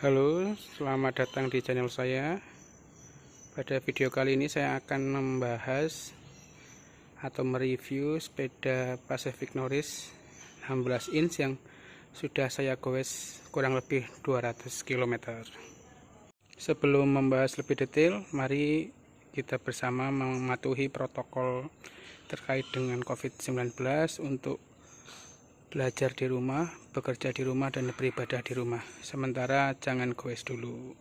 Halo, selamat datang di channel saya. Pada video kali ini saya akan membahas atau mereview sepeda Pacific Norris 16 inch yang sudah saya goes kurang lebih 200 km. Sebelum membahas lebih detail, mari kita bersama mematuhi protokol terkait dengan COVID-19 untuk belajar di rumah, bekerja di rumah, dan beribadah di rumah. Sementara jangan goes dulu.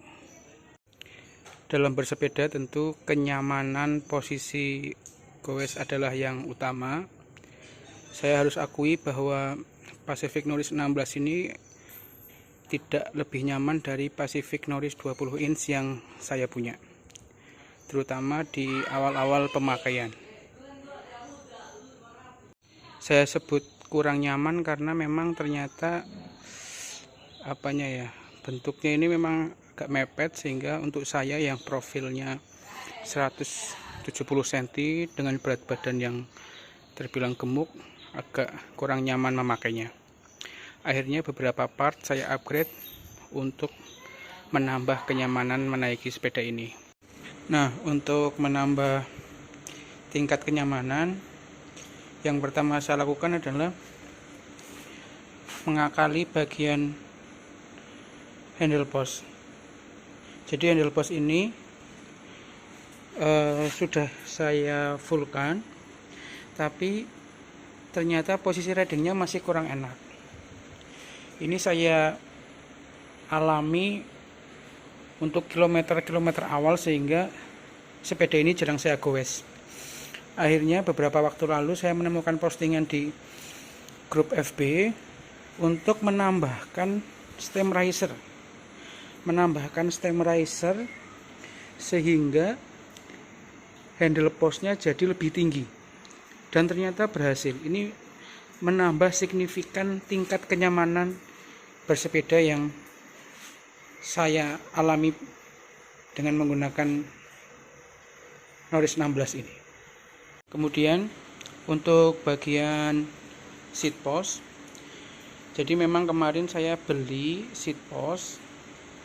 Dalam bersepeda tentu kenyamanan posisi goes adalah yang utama. Saya harus akui bahwa Pacific Norris 16 ini tidak lebih nyaman dari Pacific Norris 20 inch yang saya punya, terutama di awal-awal pemakaian. Saya sebut kurang nyaman karena memang ternyata bentuknya ini memang agak mepet, sehingga untuk saya yang profilnya 170 cm dengan berat badan yang terbilang gemuk agak kurang nyaman memakainya. Akhirnya beberapa part saya upgrade untuk menambah kenyamanan menaiki sepeda ini. Nah, untuk menambah tingkat kenyamanan, yang pertama saya lakukan adalah mengakali bagian handle post. Jadi handle post ini sudah saya fullkan, tapi ternyata posisi ridingnya masih kurang enak. Ini saya alami untuk kilometer-kilometer awal, sehingga sepeda ini jarang saya goes. Akhirnya beberapa waktu lalu saya menemukan postingan di grup FB untuk menambahkan stem riser sehingga handle postnya jadi lebih tinggi, dan ternyata berhasil. Ini menambah signifikan tingkat kenyamanan bersepeda yang saya alami dengan menggunakan Norris 16 ini. Kemudian untuk bagian seat post, jadi memang kemarin saya beli seat post,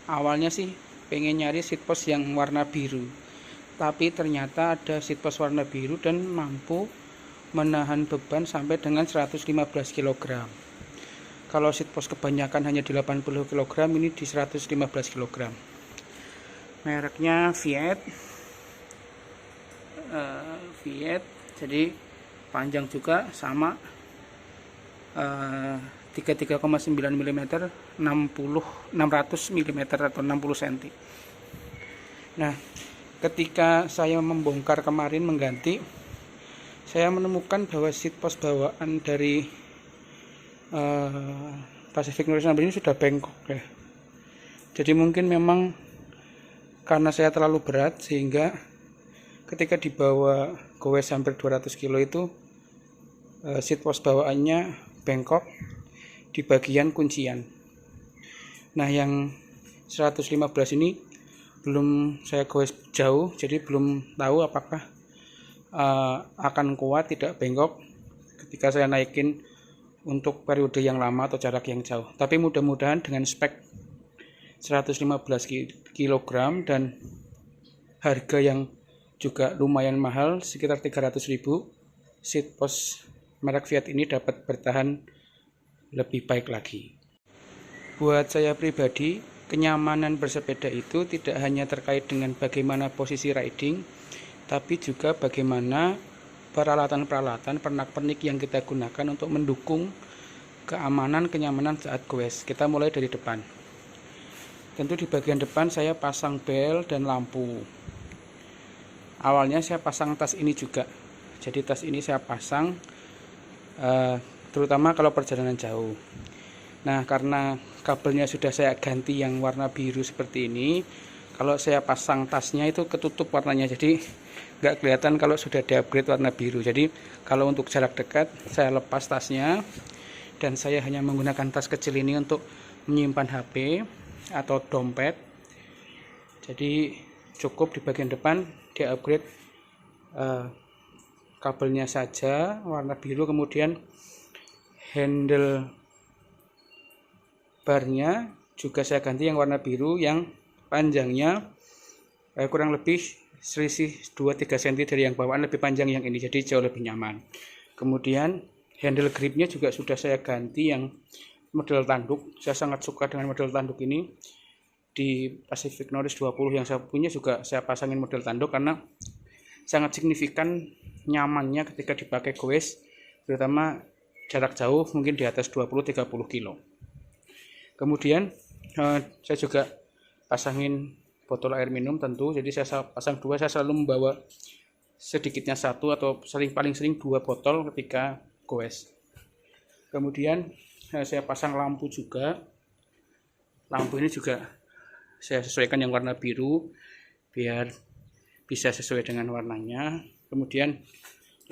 awalnya sih pengen nyari seat post yang warna biru, tapi ternyata ada seat post warna biru dan mampu menahan beban sampai dengan 115 kg. Kalau seat post kebanyakan hanya di 80 kg, ini di 115 kg. Mereknya Fiat, jadi panjang juga sama, 33,9 mm, 600 mm atau 60 cm. Nah, ketika saya membongkar kemarin mengganti, saya menemukan bahwa seat post bawaan dari Pacific Norris 16 ini sudah bengkok ya. Jadi mungkin memang karena saya terlalu berat, sehingga ketika dibawa goes hampir 200 kilo itu seat post bawaannya bengkok di bagian kuncian. Nah, yang 115 ini belum saya goes jauh, jadi belum tahu apakah akan kuat tidak bengkok ketika saya naikin untuk periode yang lama atau jarak yang jauh. Tapi mudah-mudahan dengan spek 115 kg dan harga yang juga lumayan mahal, sekitar 300.000, seat post merek Fiat ini dapat bertahan lebih baik lagi. Buat saya pribadi, kenyamanan bersepeda itu tidak hanya terkait dengan bagaimana posisi riding, tapi juga bagaimana peralatan-peralatan pernak-pernik yang kita gunakan untuk mendukung keamanan, kenyamanan saat goes. Kita mulai dari depan. Tentu di bagian depan saya pasang bel dan lampu. Awalnya saya pasang tas ini juga. Jadi tas ini saya pasang terutama kalau perjalanan jauh. Nah, karena kabelnya sudah saya ganti yang warna biru seperti ini, kalau saya pasang tasnya itu ketutup warnanya, jadi nggak kelihatan kalau sudah di-upgrade warna biru. Jadi kalau untuk jarak dekat saya lepas tasnya, dan saya hanya menggunakan tas kecil ini untuk menyimpan HP atau dompet. Jadi cukup di bagian depan di-upgrade kabelnya saja warna biru, kemudian handle barnya juga saya ganti yang warna biru yang panjangnya kurang lebih selisih 2-3 cm dari yang bawaan, lebih panjang yang ini, jadi jauh lebih nyaman. Kemudian handle gripnya juga sudah saya ganti yang model tanduk. Saya sangat suka dengan model tanduk ini. Di Pacific Norris 20 yang saya punya juga saya pasangin model tanduk karena sangat signifikan nyamannya ketika dipakai goes, terutama jarak jauh mungkin di atas 20-30 kilo. Kemudian saya juga pasangin botol air minum tentu, jadi saya pasang 2. Saya selalu membawa sedikitnya 1 atau paling sering 2 botol ketika goes. Kemudian saya pasang lampu juga. Lampu ini juga saya sesuaikan yang warna biru biar bisa sesuai dengan warnanya. Kemudian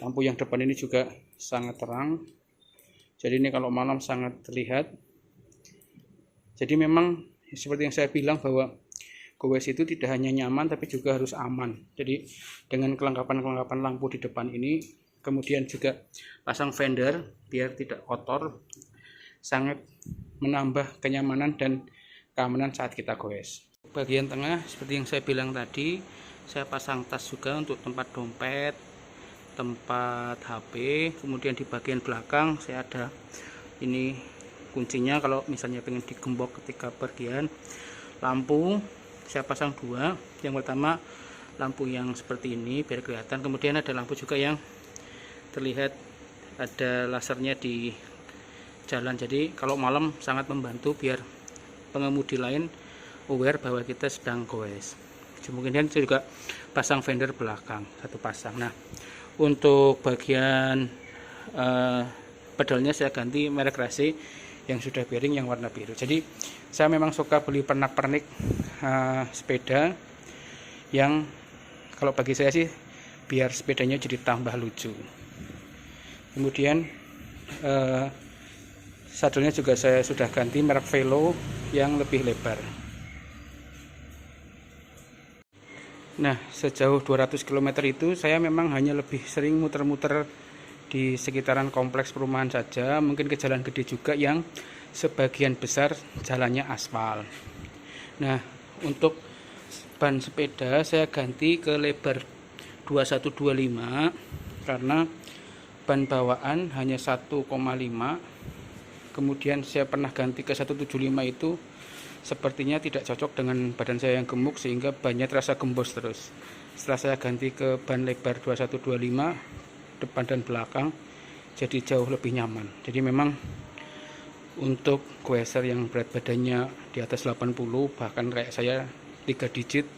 lampu yang depan ini juga sangat terang, jadi ini kalau malam sangat terlihat. Jadi memang seperti yang saya bilang bahwa goes itu tidak hanya nyaman tapi juga harus aman. Jadi dengan kelengkapan lampu di depan ini, kemudian juga pasang fender biar tidak kotor, sangat menambah kenyamanan dan keamanan saat kita goes. Bagian tengah seperti yang saya bilang tadi, saya pasang tas juga untuk tempat dompet, tempat HP. Kemudian di bagian belakang saya ada ini kuncinya kalau misalnya pengen digembok ketika pergian. Lampu saya pasang 2. Yang pertama lampu yang seperti ini biar kelihatan, kemudian ada lampu juga yang terlihat ada lasernya di jalan, jadi kalau malam sangat membantu biar pengemudi lain aware bahwa kita sedang goes. Kemudian juga pasang fender belakang 1 pasang. Nah, untuk bagian pedalnya saya ganti merek Racing yang sudah bearing yang warna biru. Jadi saya memang suka beli pernak-pernik sepeda yang kalau bagi saya sih biar sepedanya jadi tambah lucu. Kemudian sadelnya juga saya sudah ganti merek Velo yang lebih lebar. Nah, sejauh 200 km itu saya memang hanya lebih sering muter-muter di sekitaran kompleks perumahan saja, mungkin ke jalan gede juga yang sebagian besar jalannya aspal. Nah, untuk ban sepeda saya ganti ke lebar 2125 karena ban bawaan hanya 1,5. Kemudian saya pernah ganti ke 175 itu sepertinya tidak cocok dengan badan saya yang gemuk sehingga bannya terasa gembos terus. Setelah saya ganti ke ban lebar 2125 depan dan belakang, jadi jauh lebih nyaman. Jadi memang untuk goeser yang berat badannya di atas 80 bahkan kayak saya 3 digit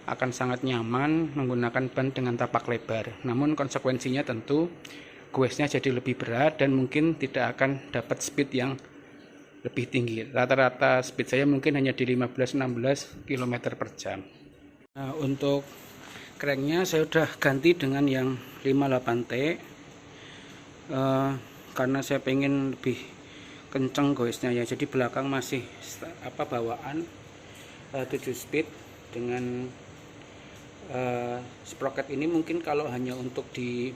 akan sangat nyaman menggunakan ban dengan tapak lebar. Namun konsekuensinya tentu goesnya jadi lebih berat dan mungkin tidak akan dapat speed yang lebih tinggi. Rata-rata speed saya mungkin hanya di 15-16 km per jam. Nah, untuk cranknya saya udah ganti dengan yang 58T karena saya pengen lebih kenceng goesnya ya. Jadi belakang masih bawaan 7 speed dengan sprocket ini mungkin kalau hanya untuk di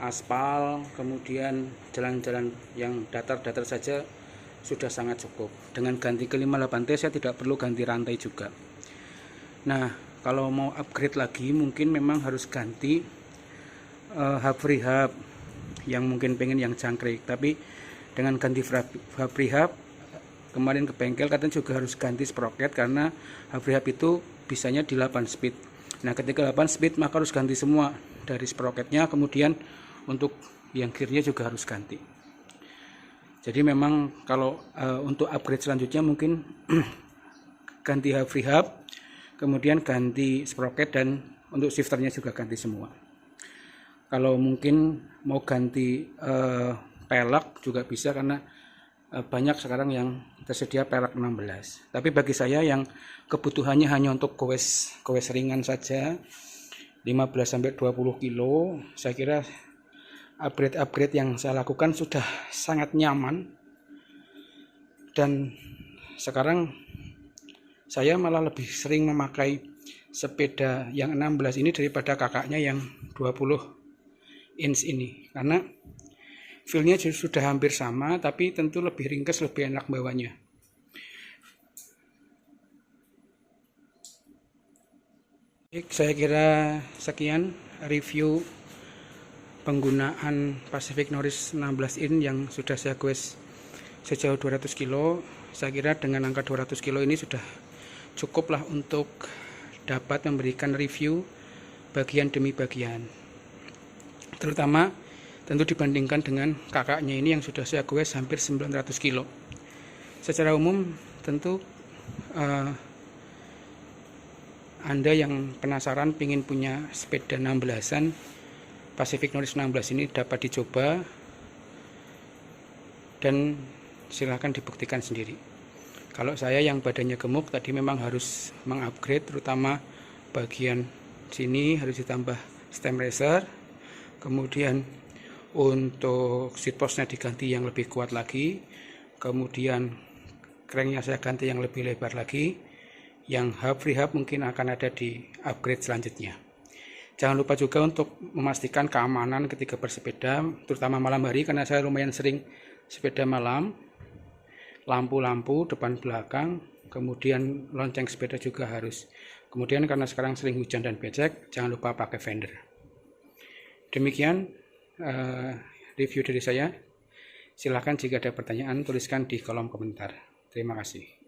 aspal, kemudian jalan-jalan yang datar-datar saja sudah sangat cukup. Dengan ganti ke 58T saya tidak perlu ganti rantai juga. Nah, kalau mau upgrade lagi mungkin memang harus ganti hub rehab yang mungkin pengen yang jangkrik. Tapi dengan ganti hub rehab kemarin ke bengkel katanya juga harus ganti sprocket karena hub rehab itu bisanya di 8 speed. Nah, ketika 8 speed maka harus ganti semua dari sprocketnya, kemudian untuk yang gearnya juga harus ganti. Jadi memang kalau untuk upgrade selanjutnya mungkin ganti hub rehab, kemudian ganti sprocket, dan untuk shifternya juga ganti semua. Kalau mungkin mau ganti pelek juga bisa karena banyak sekarang yang tersedia pelek 16. Tapi bagi saya yang kebutuhannya hanya untuk goes ringan saja 15-20 kilo, saya kira upgrade yang saya lakukan sudah sangat nyaman. Dan sekarang saya malah lebih sering memakai sepeda yang 16 ini daripada kakaknya yang 20 inch ini, karena feelnya sudah hampir sama tapi tentu lebih ringkas, lebih enak bawanya. Baik, saya kira sekian review penggunaan Pacific Norris 16 in yang sudah saya goes sejauh 200 kilo. Saya kira dengan angka 200 kilo ini sudah cukup lah untuk dapat memberikan review bagian demi bagian, terutama tentu dibandingkan dengan kakaknya ini yang sudah saya goes hampir 900 kilo. Secara umum tentu Anda yang penasaran ingin punya sepeda 16an Pacific Norris 16 ini dapat dicoba dan silahkan dibuktikan sendiri. Kalau saya yang badannya gemuk tadi memang harus mengupgrade, terutama bagian sini harus ditambah stem racer, kemudian untuk seat postnya diganti yang lebih kuat lagi, kemudian cranknya saya ganti yang lebih lebar lagi, yang hub free hub mungkin akan ada di upgrade selanjutnya. Jangan lupa juga untuk memastikan keamanan ketika bersepeda, terutama malam hari, karena saya lumayan sering sepeda malam. Lampu-lampu depan belakang, kemudian lonceng sepeda juga harus. Kemudian karena sekarang sering hujan dan becek, jangan lupa pakai fender. Demikian review dari saya. Silahkan jika ada pertanyaan tuliskan di kolom komentar. Terima kasih.